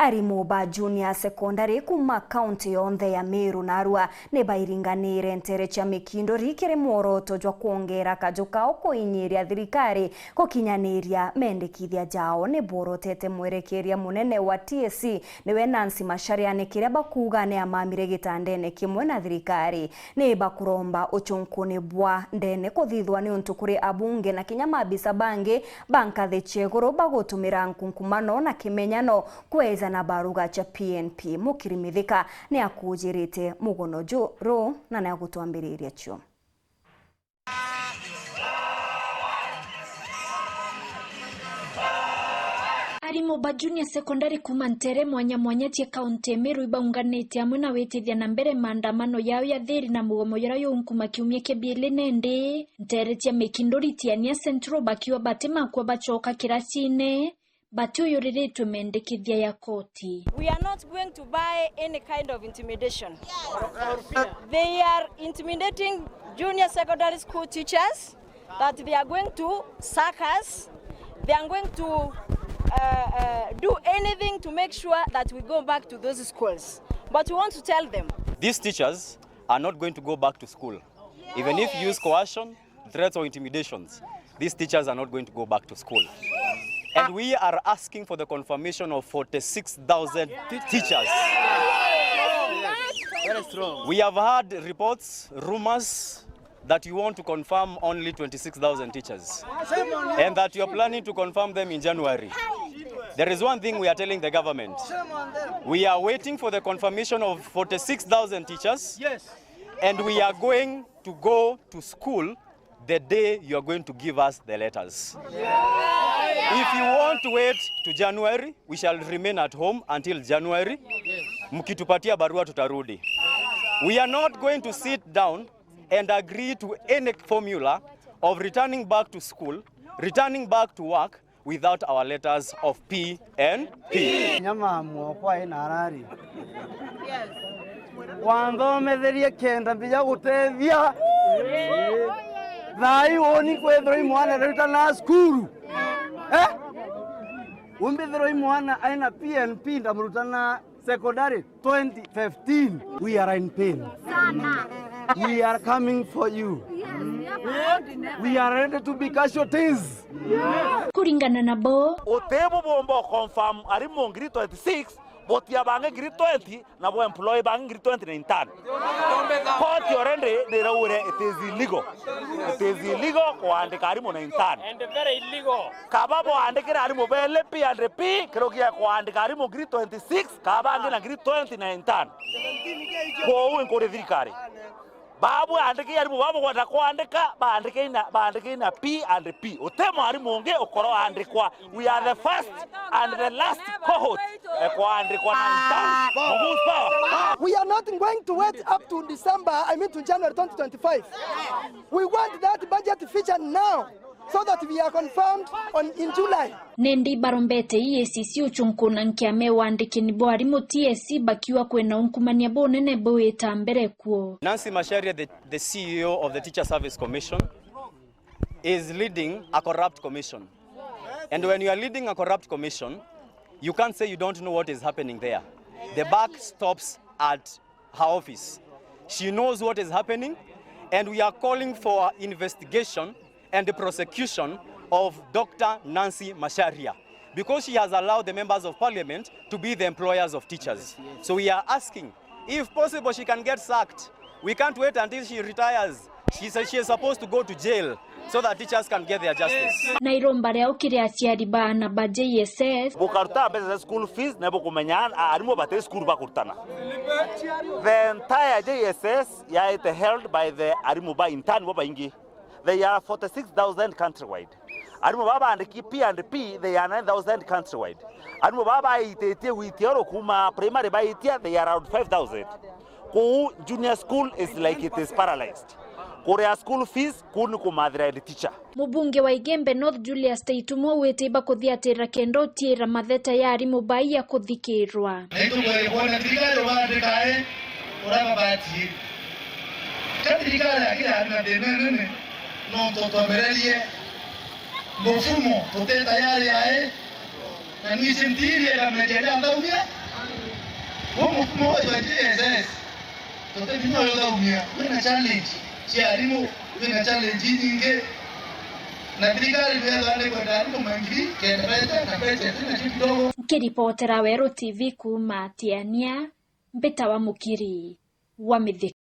Arimu ba junior secondary kuma county yonthe ya Meru na Arua ne bairinganire ntere cha mikindo rikire muoroto jwa kuongera kajukao kuinyiria thirikari kukinyaniria mendekithia jao ne borotete mwerekeria munene wa TSC niwe Nancy Macharia ne kiria bakuga ne amamire gitandene kimwe na thirikari ne bakuromba uchunkuni bwa ndene kuthithwa ni untu kuri abunge na kinyamabisa bange banka the chegoro bagotumira nkunkumano na kimenyano kweza na baruga cha PNP mukirimithika ni akujirite mugono joro na na gutwambiriria cio. Arimu ba junior secondary kuma ntere mwanya tia kaunti Meru ibaunganite amwe na wetithia na mbere maandamano yao ya thiri na mugomo yara yonkuma kiumia kibiele nende ntere tia mekindori tiania central bakiwa batema kwa bachoka kirasine batu yoriretwe mendekithia ya koti. We are not going to buy any kind of intimidation. They are intimidating junior secondary school teachers that they are going to sack us. They are going to do anything to make sure that we go back to those schools. But we want to tell them, these teachers are not going to go back to school. Even if you use coercion, threats or intimidations, these teachers are not going to go back to school. And we are asking for the confirmation of 46,000 teachers. Very strong. We have heard reports, rumors, that you want to confirm only 26,000 teachers and that you are planning to confirm them in January. There is one thing we are telling the government. We are waiting for the confirmation of 46,000 teachers. Yes. And we are going to go to school the day you are going to give us the letters. If you want to wait to January, we shall remain at home until January. Mkitupatia barua tutarudi. We are not going to sit down and agree to any formula of returning back to school, returning back to work without our letters of P and P. Nyama mwokwa inarari. Wando metheria kenda mbija gutethia. Thai woni kwethro imwana rita na skuru. Umbethro imwana aina PNP ndamurutana secondary 2015. We are in pain. We are coming for you. We are ready to be casualties. Kuringana na bo otebo bombo confirm ari mongri 26 botia bange gri 20 na bo employee bange gri 29. Court yorende de rawure it is illegal. It is illegal kuandika ari mo 9 and very illegal. Kaba bo andikira ari mo bele P and P krogia kuandika ari mo gri 26 kaba ange na gri 29. Ko unkore thirikari babu andike ari babu kwenda kuandika baandike na P and P otemo ari monge okoro andikwa. We are the first and the last cohort kuandikwa na we are not going to wait up to December, to January 2025. We want that budget feature now so that we are confirmed in July. Nendi barombete EACC uchunkuna nkiame wandiki ni bo arimu TSC bakiwa kwena unkumania bo nene bo etambere kuo. Nancy Macharia, the CEO of the Teacher Service Commission, is leading a corrupt commission. And when you are leading a corrupt commission, you can't say you don't know what is happening there. The buck stops at her office. She knows what is happening, and we are calling for investigation and the prosecution of Dr. Nancy Macharia because she has allowed the members of parliament to be the employers of teachers. So we are asking, if possible, she can get sacked. We can't wait until she retires. She says she is supposed to go to jail so that teachers can get their justice. Nairomba reo kiria ciari bana ba JSS. Bukarta bese school fees na bukumenyan arimo bate school bakurtana. The entire JSS is held by the Arimuba intern boba ingi. They are 46,000 countrywide. Arimu baba and P and P, they are 9,000 countrywide. Arimu baba ite witioro kuma primary by itia, they are around 5,000. Ku junior school is like it is paralyzed. Korea school fees kunu kumadhira the teacher. Mubunge wa Igembe North Julius Taitumo wete bakothia tera kendo tira matheta ya arimu bai ya kuthikirwa. Naitu kwa kuona tigaro bandikae ora babati. Katigara akira ana denene no totomerelie mfumo tuteta yale yae na nisimtiri kama jana ngaumia mfumo wa JSS tote bino ngaumia kuna challenge si alimu kuna challenge nyingi na serikali ndio kwa ndani mangi kenda na pesa tena kidogo. Kiripotera Wero TV kuma Tiania Mbeta wa Mukiri wa Mithika.